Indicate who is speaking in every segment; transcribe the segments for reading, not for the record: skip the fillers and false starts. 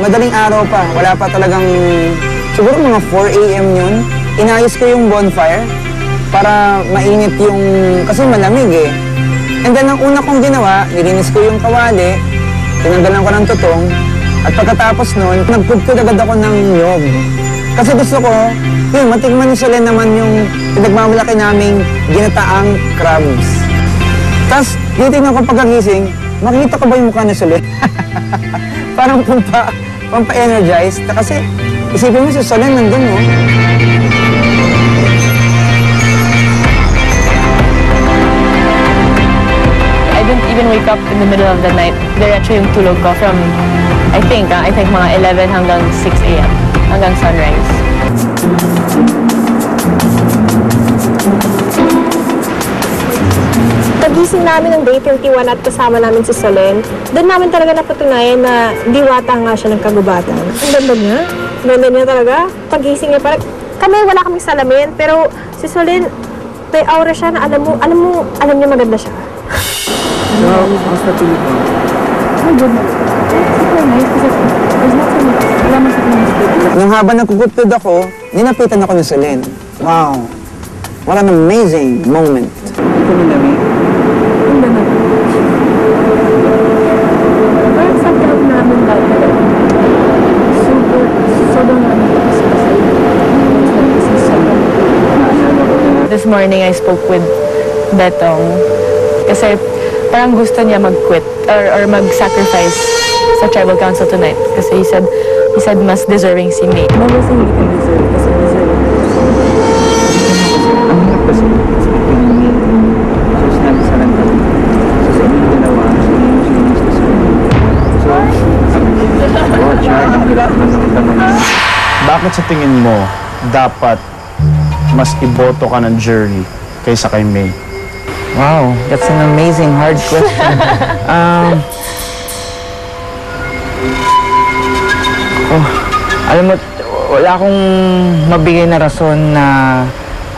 Speaker 1: madaling araw pa. Wala pa talagang, siguro mga 4 AM yun. Inayos ko yung bonfire para mainit yung, kasi malamig eh. And then, ang una kong ginawa, nilinis ko yung kawali, tinanggalan ko ng tutong, at pagkatapos nun, nagpudpud agad ako ng nyog. Kasi gusto ko, yun, matikman ni Solen naman yung pinagmamalaki naming ginataang crabs. Tapos, titignan ko pagkagising, makikita ko ba yung mukha ni Solen? Parang pampa-energized. Kasi, isipin mo si Solen nandun, no?
Speaker 2: I didn't even wake up in the middle of the night. Diretso yung tulog ko from, I think mga 11 hanggang 6 AM, hanggang sunrise.
Speaker 3: Pagising namin ng day 31 at kasama namin si Solen, doon namin talaga napatunayan na diwata nga siya ng kagubatan. Ang ganda niya. Ang ganda niya talaga. Pagising niya parang, kami wala kaming salamin, pero si Solen, may aura siya na alam niya maganda siya.
Speaker 1: So, how's the feeling?
Speaker 4: Oh, good. Super nice kasi there's not so much. Wala man sa kanya.
Speaker 1: Nung habang nagkukutkud ako, ninapitan ako ni Solen. Wow! What an amazing moment. Ito ni Nami.
Speaker 4: Ang ganda. Parang sa club namin dati. Sobrang namin kasi
Speaker 2: This morning, I spoke with Betong kasi parang gusto niya mag-quit or mag-sacrifice sa tribal council tonight kasi he said mas deserving si May.
Speaker 4: Never say hindi ka deserve kasi deserve.
Speaker 1: Ang hirap kasi between me. So, sinabi sa lang kami. So, sa inyong dalawa, so yung gusto sa inyo. So, ang hirap na naman.
Speaker 5: Bakit sa tingin mo dapat mas iboto ka ng jury kaysa kay May?
Speaker 1: Wow, that's an amazing hard question. Alam mo, wala akong mabigay na rason na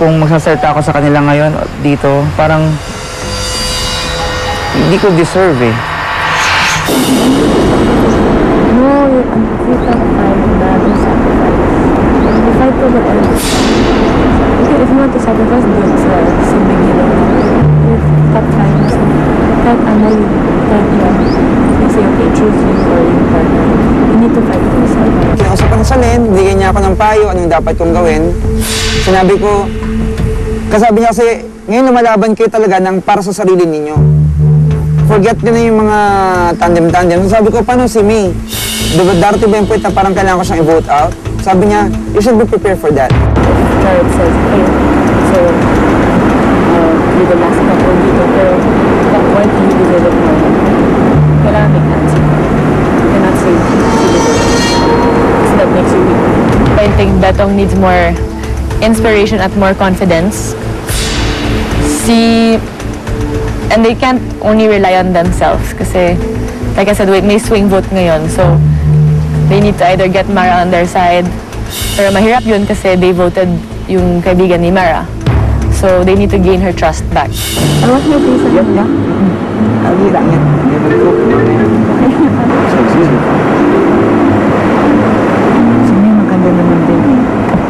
Speaker 1: kung magsasalita ako sa kanila ngayon dito, parang hindi ko deserve eh.
Speaker 4: No, you can't find that you sacrifice. You fight for whatever. If you want to sacrifice, do it sa beginning. Top times, kahit ano yun, kahit yun, you say, okay, choose you or your partner. You need to fight for yourself.
Speaker 1: Kinausap ko ng Solen, bigyan niya ako ng payo, anong dapat kong gawin. Sinabi ko, kasabi niya kasi, ngayon lumalaban kayo talaga ng para sa sarili ninyo. Forget nyo na yung mga tandem-tandem. Sabi ko, paano si May? Diba, darating ba yung point na parang kailangan ko siyang i-vote out? Sabi niya, you should be prepared for that.
Speaker 4: It says, hey, so, you're the last couple dito, pero why do you deserve it more? Kailangan make answer. You cannot say you deserve it. Because that makes you weak.
Speaker 2: I think Betong needs more inspiration at more confidence. And they can't only rely on themselves kasi, like I said, may swing vote ngayon. So, they need to either get Mara on their side, pero mahirap yun kasi they voted yung kaibigan ni Mara. So, they need to gain her trust back.
Speaker 4: I want my face on
Speaker 1: Yeah. I'll do that. So, excuse me. Si May maganda naman din.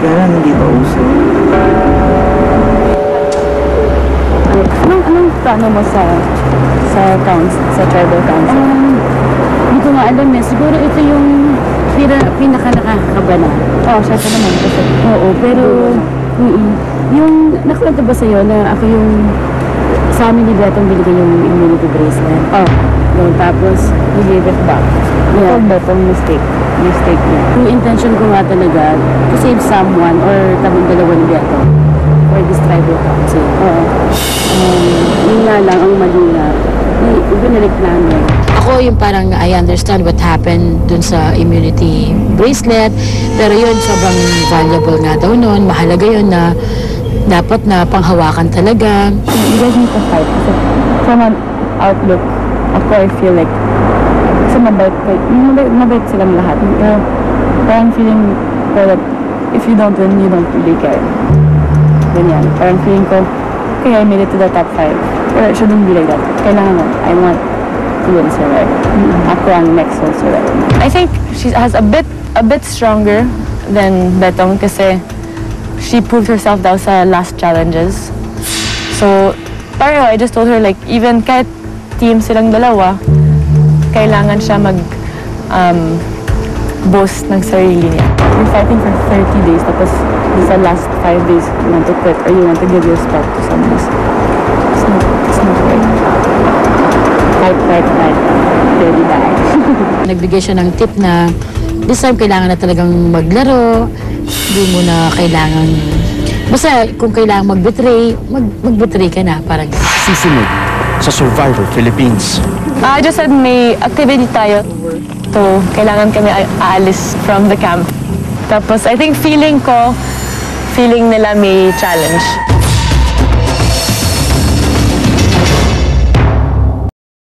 Speaker 1: Kaya lang hindi pa uso.
Speaker 4: Anong plano mo sa tribal council? Hindi ko nga alam eh. Siguro ito yung pinaka-nakakaba na. Oo, syempre naman. Oo, pero yung nakwento ba sa'yo na ako yung sa amin ni Betong binigay yung immunity bracelet? Yung tapos, he gave it back. Yeah. Betong mistake niya. Yung intention ko nga talaga to save someone or kaming dalawa ni Betong for this tribal council. Yun nga lang ang mali na binalik namin.
Speaker 6: Ako yung parang I understand what happened dun sa immunity bracelet, pero yun sobrang valuable nga daw nun, mahalaga yun na dapat na panghawakan talaga.
Speaker 4: You guys need to fight kasi from an outlook, ako I feel like kasi mabait silang lahat. Pero parang feeling ko that if you don't win, you don't really care. Ganyan. Parang feeling ko, okay, I made it to the top 5. Pero it shouldn't be like that. Kailangan mo, I want yun si Red. Ako ang next one si Red.
Speaker 2: I think she has a bit stronger than Betong kasi she proved herself daw sa last challenges. So, pareho, I just told her like, even kahit team silang dalawa, kailangan siya boast ng sarili niya.
Speaker 4: You're fighting for 30 days, tapos sa last 5 days, you want to quit or you want to give your spot to someone else. It's not right. Fight. Till you die.
Speaker 6: Nagbigay siya ng tip na this time kailangan na talagang maglaro, hindi mo na kailangan, basta kung kailangan mag-betray, mag-betray ka na, parang
Speaker 7: Susunod sa Survivor Philippines.
Speaker 2: I just said may activity tayo. So, kailangan kami aalis from the camp. Tapos, I think feeling nila may challenge.